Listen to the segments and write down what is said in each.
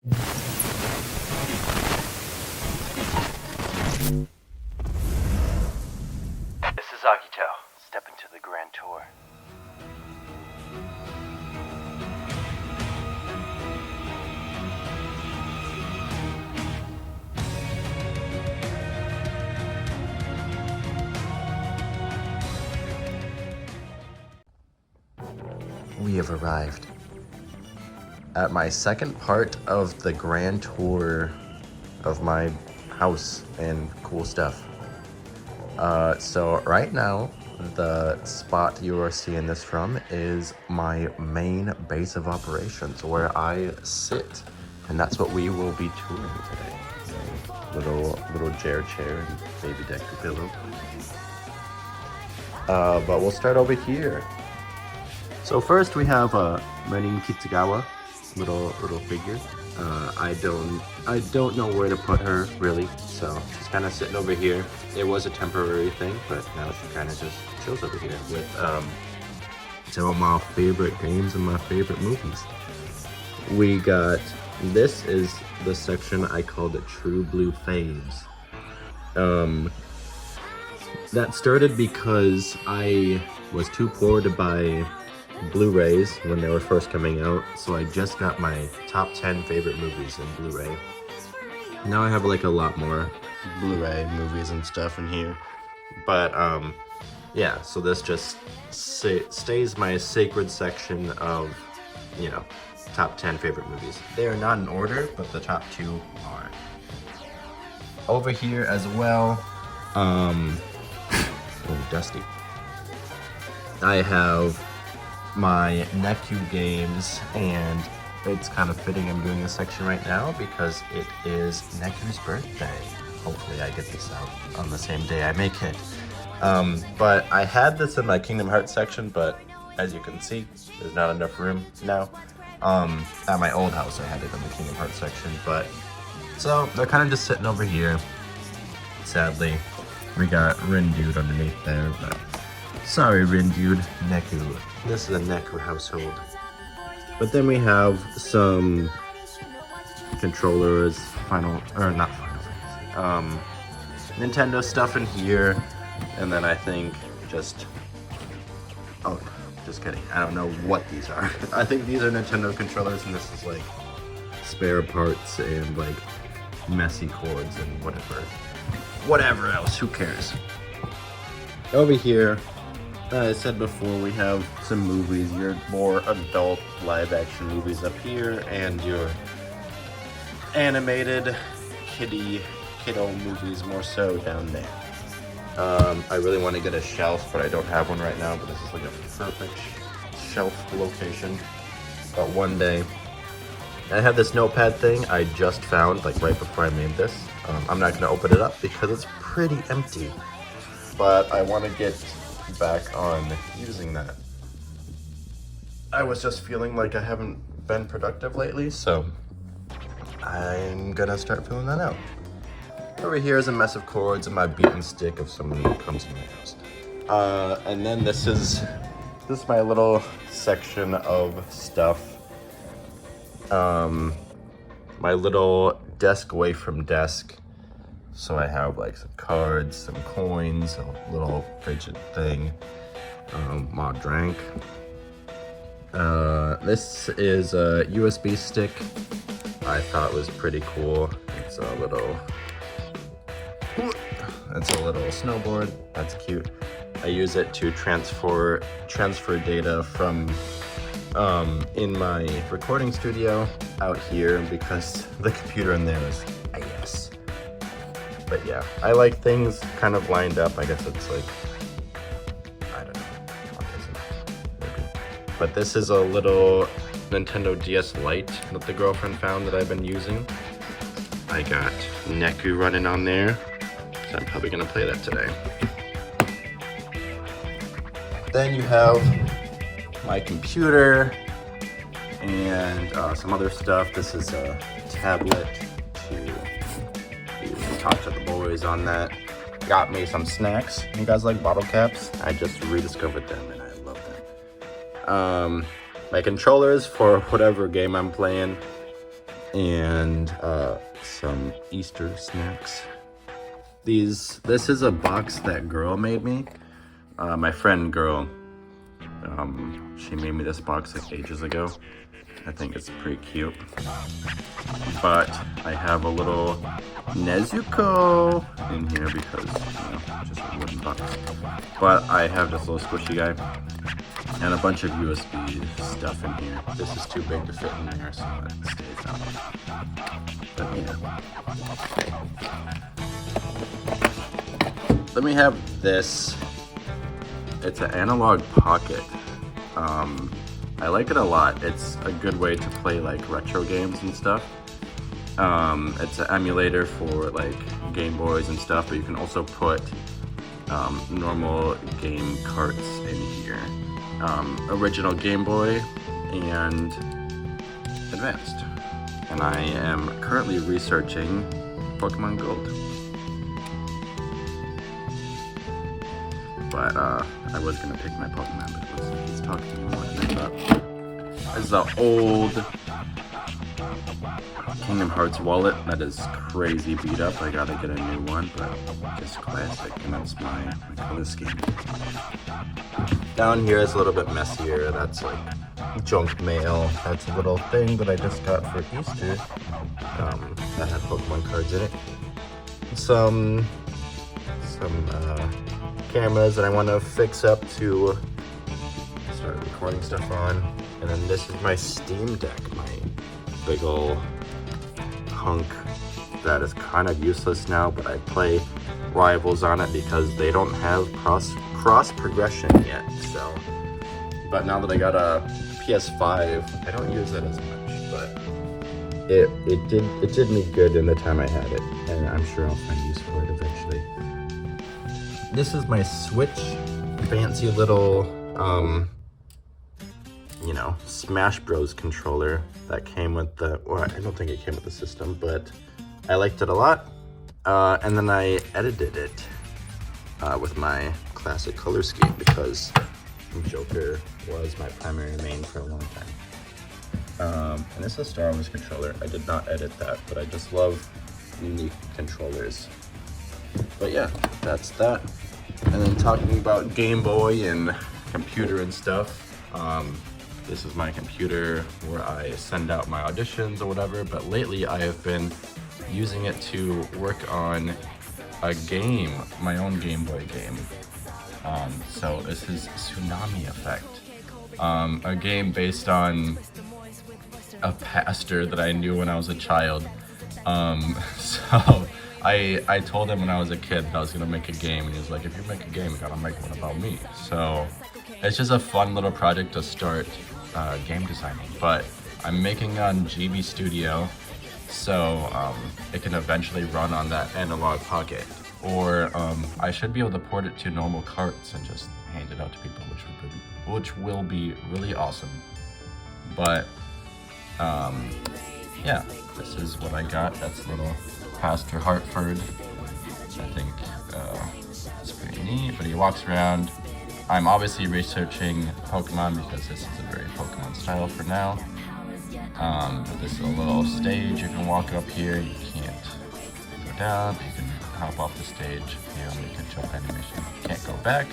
This is Agit0. Step into the Grand Tour. We have arrived at my second part of the grand tour of my house and cool stuff. So right now, the spot you are seeing this from is my main base of operations where I sit, and that's what we will be touring today. Little chair and baby decker pillow. But we'll start over here. So first we have Renin Kitsugawa, little figure. I don't know where to put her really, so she's kind of sitting over here. It was a temporary thing, but now she kind of just chills over here with some of my favorite games and my favorite movies. We got, this is the section I called it True Blue Faves. That started because I was too poor to buy Blu-rays when they were first coming out, so I just got my top 10 favorite movies in Blu-ray. Now I have like a lot more Blu-ray movies and stuff in here, but yeah, so this just stays my sacred section of, you know, top 10 favorite movies. They are not in order, but the top 2 are. Over here as well, oh, dusty. I have my nephew games, and it's kind of fitting I'm doing this section right now because it is nephew's birthday. Hopefully I get this out on the same day I make it. But I had this in my Kingdom Hearts section, but as you can see, there's not enough room now. At my old house I had it in the Kingdom Hearts section, but so they're kind of just sitting over here. Sadly, we got Rin Dude underneath there, but sorry, Rin Dude. Neku. This is a Neku household. But then we have some controllers, Nintendo stuff in here, and then I think just kidding. I don't know what these are. I think these are Nintendo controllers, and this is like spare parts and like messy cords and whatever else. Who cares? Over here, I said before, we have some movies, your more adult live-action movies up here, and your animated kiddo movies more so down there. I really want to get a shelf, but I don't have one right now, but this is like a perfect shelf location. But one day, I have this notepad thing I just found, like right before I made this. I'm not going to open it up because it's pretty empty, but I want to get back on using that. I was just feeling like I haven't been productive lately, so I'm gonna start filling that out. Over here is a mess of cords and my beaten stick of someone who comes to my house. And then this is my little section of stuff. My little desk away from desk. So I have like some cards, some coins, a little fidget thing, my drink. This is a USB stick. I thought was pretty cool. It's a little snowboard. That's cute. I use it to transfer data from in my recording studio out here because the computer in there is AS. But yeah, I like things kind of lined up. I guess it's like, I don't know, autism, maybe. But this is a little Nintendo DS Lite that the girlfriend found that I've been using. I got Neku running on there, so I'm probably gonna play that today. Then you have my computer and some other stuff. This is a tablet to talk to the boys on that. Got me some snacks. You guys like bottle caps? I just rediscovered them and I love them. My controllers for whatever game I'm playing. and some Easter snacks. This is a box that girl made me. My friend girl, she made me this box like ages ago. I think it's pretty cute. But I have a little Nezuko in here because, just a wooden box. But I have this little squishy guy and a bunch of USB stuff in here. This is too big to fit in there, so it stays out. But yeah. Then we have this. It's an analog pocket. I like it a lot. It's a good way to play like retro games and stuff. It's an emulator for like Game Boys and stuff, but you can also put normal game carts in here. Original Game Boy and Advanced. And I am currently researching Pokemon Gold. But I was gonna pick my Pokemon, but he's talking to me more than I thought. This is an old Kingdom Hearts wallet that is crazy beat up. I gotta get a new one, but just classic, and that's my color scheme. Down here is a little bit messier. That's like junk mail. That's a little thing that I just got for Easter that had Pokemon cards in it. Some cameras that I want to fix up to start recording stuff on. And then this is my Steam Deck, my big ol' hunk that is kind of useless now, but I play Rivals on it because they don't have cross progression yet. So, but now that I got a PS5, I don't use it as much, but it did me good in the time I had it, and I'm sure I'll find use for it eventually. This is my Switch, fancy little, Smash Bros. Controller that came with well, I don't think it came with the system, but I liked it a lot. And then I edited it with my classic color scheme because Joker was my primary main for a long time. And this is a Star Wars controller. I did not edit that, but I just love unique controllers. But yeah, that's that. And then talking about Game Boy and computer and stuff, this is my computer where I send out my auditions or whatever, but lately I have been using it to work on a game, my own Game Boy game. So this is Tsunami Effect, a game based on a pastor that I knew when I was a child. So I told him when I was a kid that I was gonna make a game, and he was like, if you make a game, you gotta make one about me. So it's just a fun little project to start game designing, but I'm making on GB Studio, so it can eventually run on that analog pocket, or I should be able to port it to normal carts and just hand it out to people, which will be really awesome. But yeah, this is what I got. That's little Pastor Hartford. I think it's pretty neat, but he walks around. I'm obviously researching Pokemon because this is a very Pokemon style for now. But this is a little stage. You can walk up here. You can't go down, but you can hop off the stage. You can jump animation. You can't go back.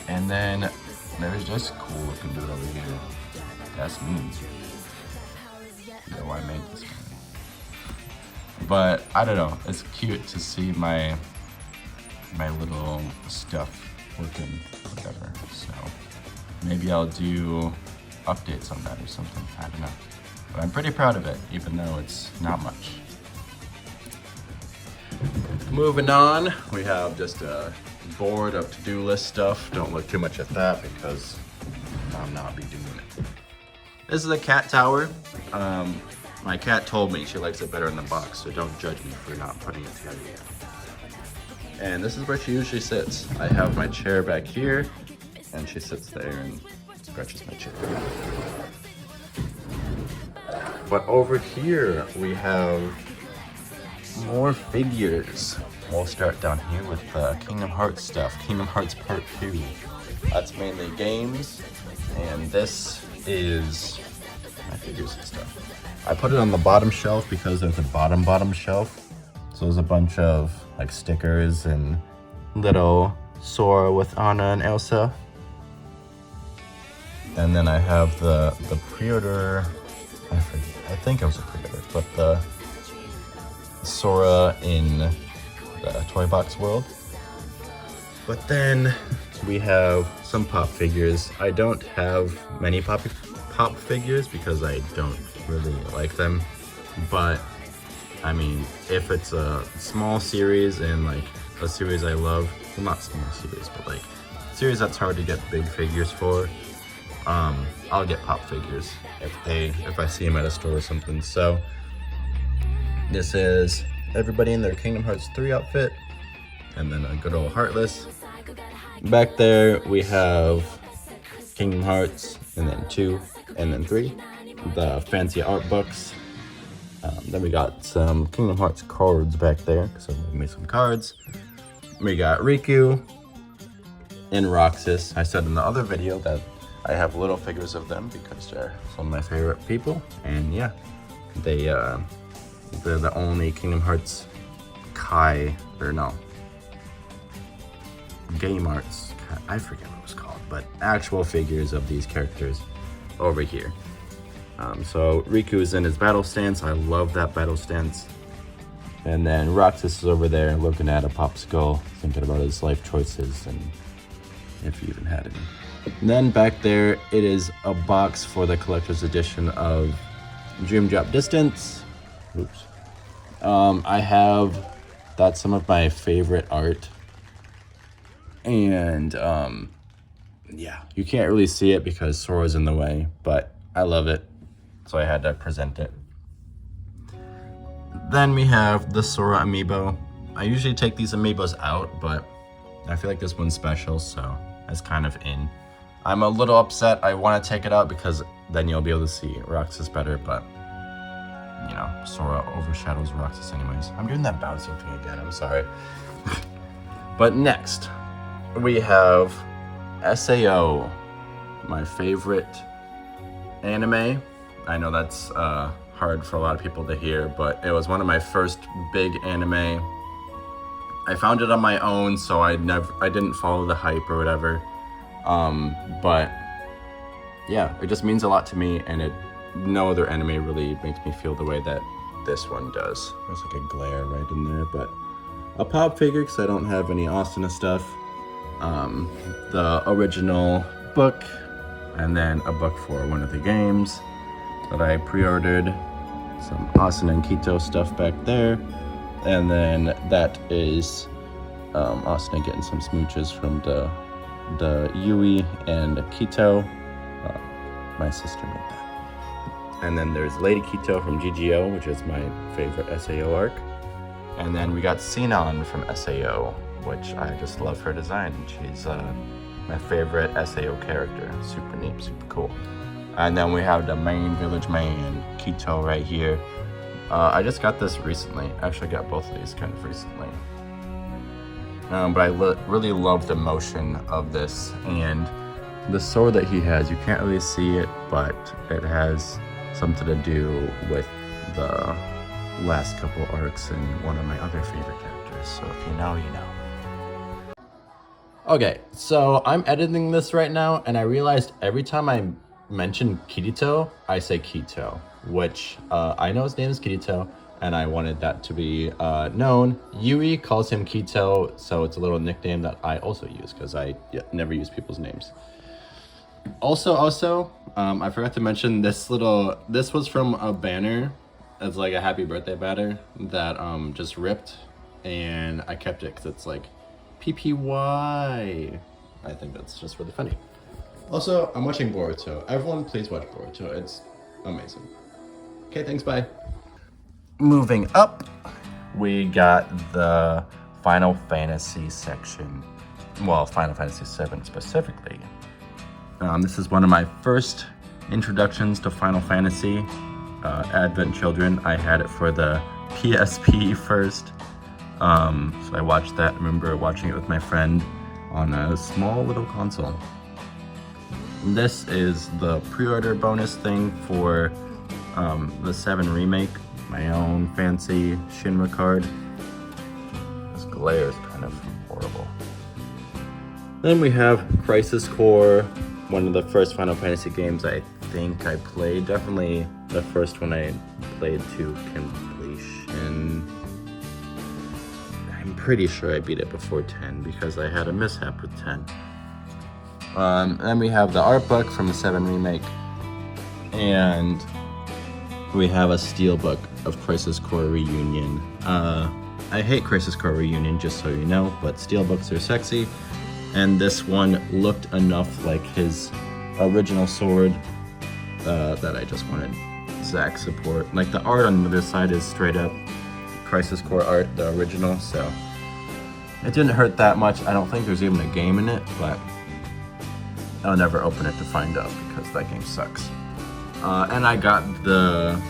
And then there's this cool looking dude over here. That's me. So I made this one. But I don't know. It's cute to see my little stuff working, whatever. So maybe I'll do updates on that or something. I don't know. But I'm pretty proud of it, even though it's not much. Moving on, we have just a board of to-do list stuff. Don't look too much at that because I'll not be doing it. This is a cat tower. My cat told me she likes it better in the box, so don't judge me for not putting it together yet. And this is where she usually sits. I have my chair back here, and she sits there and scratches my chair. But over here, we have more figures. We'll start down here with Kingdom Hearts stuff. Kingdom Hearts Part 2. That's mainly games, and this is my figures and stuff. I put it on the bottom shelf because there's a bottom shelf. So there's a bunch of like stickers and little Sora with Anna and Elsa. And then I have the pre-order, I think it was a pre-order, but the Sora in the Toy Box world. But then we have some pop figures. I don't have many pop figures because I don't really like them. But I mean, if it's a small series and like a series I love, well, not small series, but like a series that's hard to get big figures for, I'll get pop figures if I see them at a store or something. So this is everybody in their Kingdom Hearts 3 outfit, and then a good old Heartless. Back there we have Kingdom Hearts, and then 2, and then 3, the fancy art books. Then we got some Kingdom Hearts cards back there, because I made some cards. We got Riku and Roxas. I said in the other video that I have little figures of them because they're some of my favorite people, and yeah, they're the only Kingdom Hearts Game Arts, I forget what it was called, but actual figures of these characters over here. So Riku is in his battle stance. I love that battle stance. And then Roxas is over there looking at a popsicle, thinking about his life choices and if he even had any. And then back there, it is a box for the collector's edition of Dream Drop Distance. Oops. That's some of my favorite art. And yeah, you can't really see it because Sora's in the way, but I love it, so I had to present it. Then we have the Sora amiibo. I usually take these amiibos out, but I feel like this one's special, so it's kind of in. I'm a little upset. I want to take it out because then you'll be able to see Roxas better, but you know, Sora overshadows Roxas anyways. I'm doing that bouncing thing again, I'm sorry. But next, we have SAO, my favorite anime. I know that's hard for a lot of people to hear, but it was one of my first big anime. I found it on my own, so I didn't follow the hype or whatever. But yeah, it just means a lot to me, and no other anime really makes me feel the way that this one does. There's like a glare right in there, but a pop figure because I don't have any Asuna stuff. The original book, and then a book for one of the games that I pre-ordered. Some Asuna and Kito stuff back there, and then that is Asuna getting some smooches from the Yui and Kito. My sister made that. And then there's Lady Kito from GGO, which is my favorite SAO arc. And then we got Sinon from SAO, which I just love her design. She's my favorite SAO character. Super neat, super cool. And then we have the main village man, Kito, right here. I just got this recently. Actually, I got both of these kind of recently. But I really love the motion of this, and the sword that he has, you can't really see it, but it has something to do with the last couple arcs and one of my other favorite characters. So if you know, you know. Okay, so I'm editing this right now, and I realized every time I mention Kirito, I say Kito, which I know his name is Kirito, and I wanted that to be known. Yui calls him Kito, so it's a little nickname that I also use because I never use people's names. Also, I forgot to mention this was from a banner. It's like a happy birthday banner that just ripped, and I kept it because it's like PPY. I think that's just really funny. Also, I'm watching Boruto. Everyone, please watch Boruto. It's amazing. Okay, thanks, bye. Moving up, we got the Final Fantasy section. Well, Final Fantasy VII specifically. This is one of my first introductions to Final Fantasy. Advent Children. I had it for the PSP first. So I watched that. I remember watching it with my friend on a small little console. This is the pre-order bonus thing for The 7 remake, my own fancy Shinra card. This glare is kind of horrible. Then we have Crisis Core, one of the first Final Fantasy games I think I played. Definitely the first one I played to completion. I'm pretty sure I beat it before 10 because I had a mishap with 10. Then we have the art book from the 7 remake, and we have a steelbook of Crisis Core Reunion. I hate Crisis Core Reunion, just so you know, but steelbooks are sexy, and this one looked enough like his original sword that I just wanted Zack support. Like, the art on the other side is straight up Crisis Core art, the original, so it didn't hurt that much. I don't think there's even a game in it, but I'll never open it to find out because that game sucks. And I got the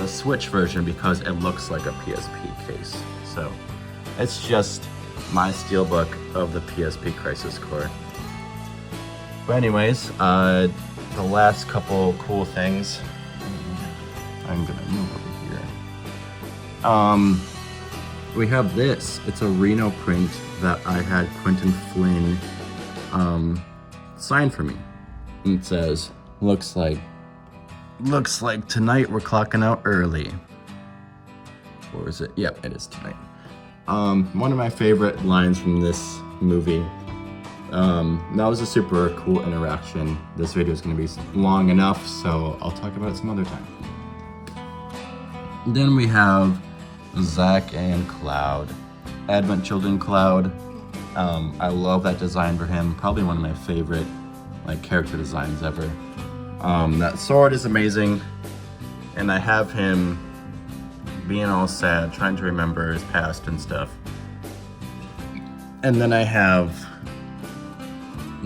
Switch version because it looks like a PSP case. So it's just my steelbook of the PSP Crisis Core. But anyways, the last couple cool things. I'm gonna move over here. We have this. It's a Reno print that I had Quentin Flynn sign for me. And it says, looks like tonight we're clocking out early. Or is it? Yep, it is tonight. One of my favorite lines from this movie. That was a super cool interaction. This video is going to be long enough, so I'll talk about it some other time. Then we have Zack and Cloud. Advent Children Cloud. I love that design for him. Probably one of my favorite character designs ever. That sword is amazing, and I have him being all sad, trying to remember his past and stuff. And then I have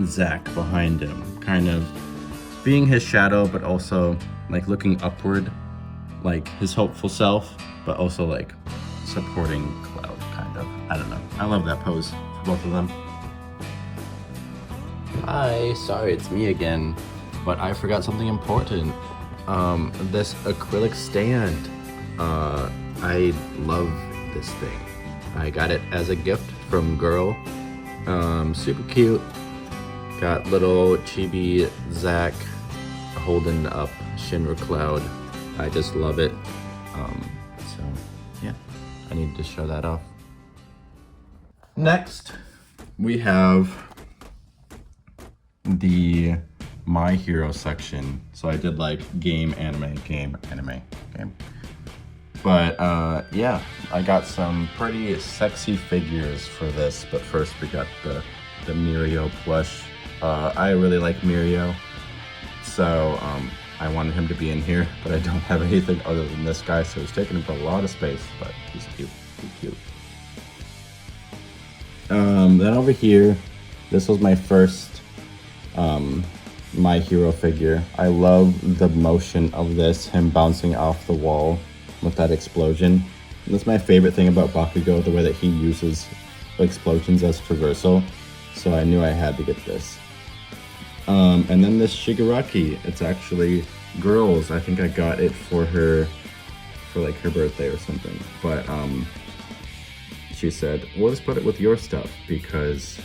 Zack behind him, kind of being his shadow, but also looking upward, like his hopeful self, but also supporting Cloud, kind of. I don't know. I love that pose for both of them. Hi, sorry, it's me again, but I forgot something important. This acrylic stand. I love this thing. I got it as a gift from Girl. Super cute. Got little chibi Zack holding up Shinra Cloud. I just love it. So yeah, I need to show that off. Next, we have the My Hero section. So I did game, anime, game, anime, game. But yeah, I got some pretty sexy figures for this. But first we got the Mirio plush. I really like Mirio, so I wanted him to be in here, but I don't have anything other than this guy, so he's taking up a lot of space, but he's cute, he's cute. Then over here, this was my first My Hero figure. I love the motion of this, him bouncing off the wall with that explosion. And that's my favorite thing about Bakugo, the way that he uses explosions as traversal. So I knew I had to get this. And then this Shigaraki, it's actually Girls. I think I got it for her, for her birthday or something. But she said, well, let's put it with your stuff because,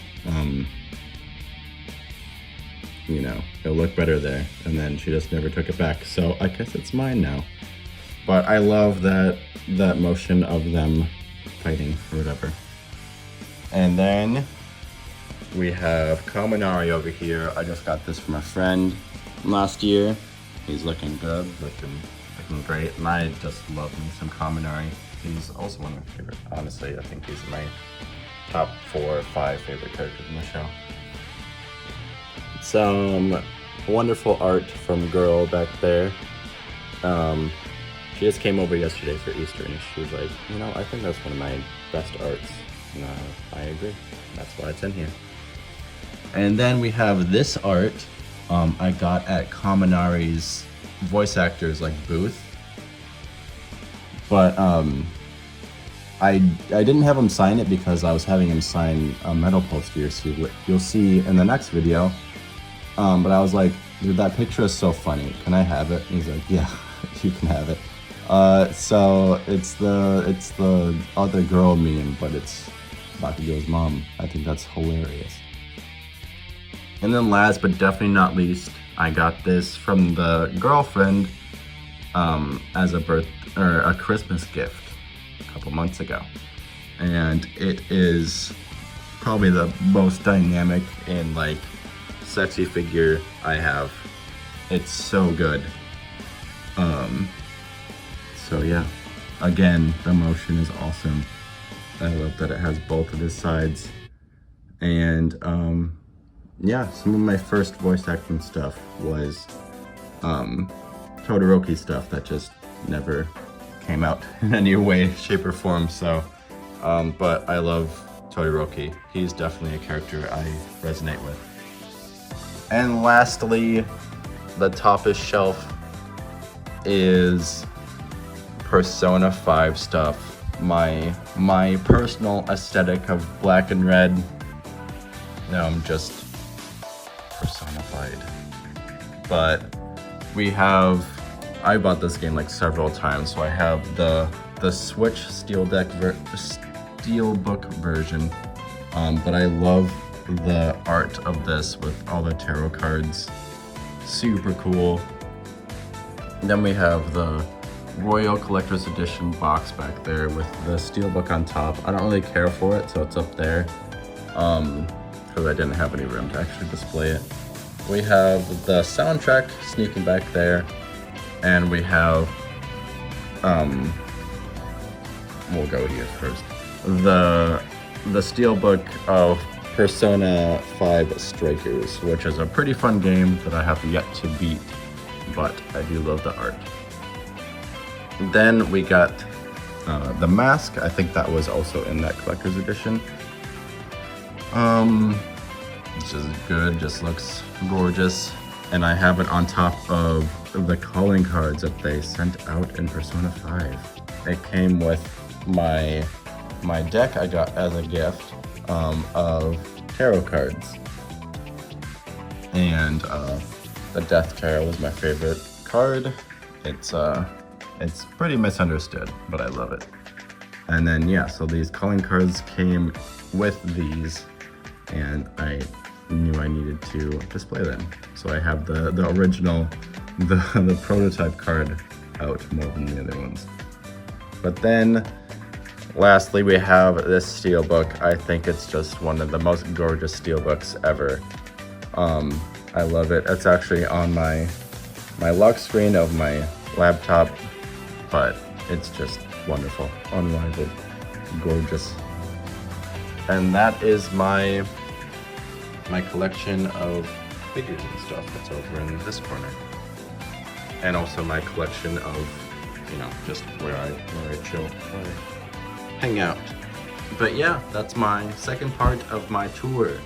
you know, it'll look better there. And then she just never took it back. So I guess it's mine now. But I love that motion of them fighting or whatever. And then we have Kaminari over here. I just got this from a friend last year. He's looking good, looking great. And I just love me some Kaminari. He's also one of my favorite. Honestly, I think he's my top 4 or 5 favorite characters in the show. Some wonderful art from Girl back there. She just came over yesterday for Easter and she was like, you know, I think that's one of my best arts. And I agree. That's why it's in here. And then we have this art I got at Kaminari's voice actors booth. But I didn't have him sign it because I was having him sign a metal poster, so you'll see in the next video. But I was like, dude, that picture is so funny. Can I have it? And he's like, yeah, you can have it. So it's the other girl meme, but it's Bakugo's mom. I think that's hilarious. And then last but definitely not least, I got this from the girlfriend as a Christmas gift a couple months ago. And it is probably the most dynamic and like sexy figure I have. It's so good. So yeah, again, the motion is awesome. I love that it has both of his sides. And yeah, some of my first voice acting stuff was Todoroki stuff that just never came out in any way, shape, or form. So, but I love Todoroki. He's definitely a character I resonate with. And lastly, the toppest shelf is Persona 5 stuff. My personal aesthetic of black and red. No, I'm just personified. But I bought this game like several times, so I have the Switch Steelbook version. But I love the art of this with all the tarot cards. Super cool. And then we have the Royal Collector's Edition box back there with the steelbook on top. I don't really care for it, so it's up there. Because I didn't have any room to actually display it. We have the soundtrack sneaking back there. And we have, we'll go here first. The steelbook of Persona 5 Strikers, which is a pretty fun game that I have yet to beat, but I do love the art. Then we got the mask. I think that was also in that collector's edition. This is good, just looks gorgeous. And I have it on top of the calling cards that they sent out in Persona 5. It came with my deck I got as a gift of tarot cards. And the Death Tarot was my favorite card. It's pretty misunderstood, but I love it. And then yeah, so these calling cards came with these, and I knew I needed to display them. So I have the original, the prototype card out more than the other ones. But then lastly, we have this steelbook. I think it's just one of the most gorgeous steelbooks ever. I love it. It's actually on my lock screen of my laptop, but it's just wonderful, unrivaled, gorgeous. And that is my collection of figures and stuff that's over in this corner. And also my collection of, you know, just where I chill, where I hang out. But yeah, that's my second part of my tour.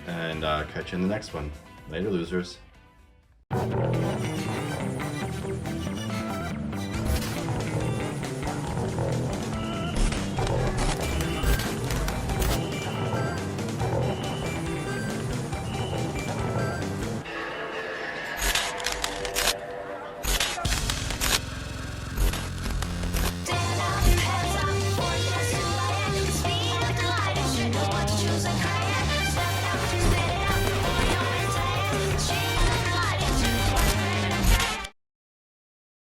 And catch you in the next one. Later, losers.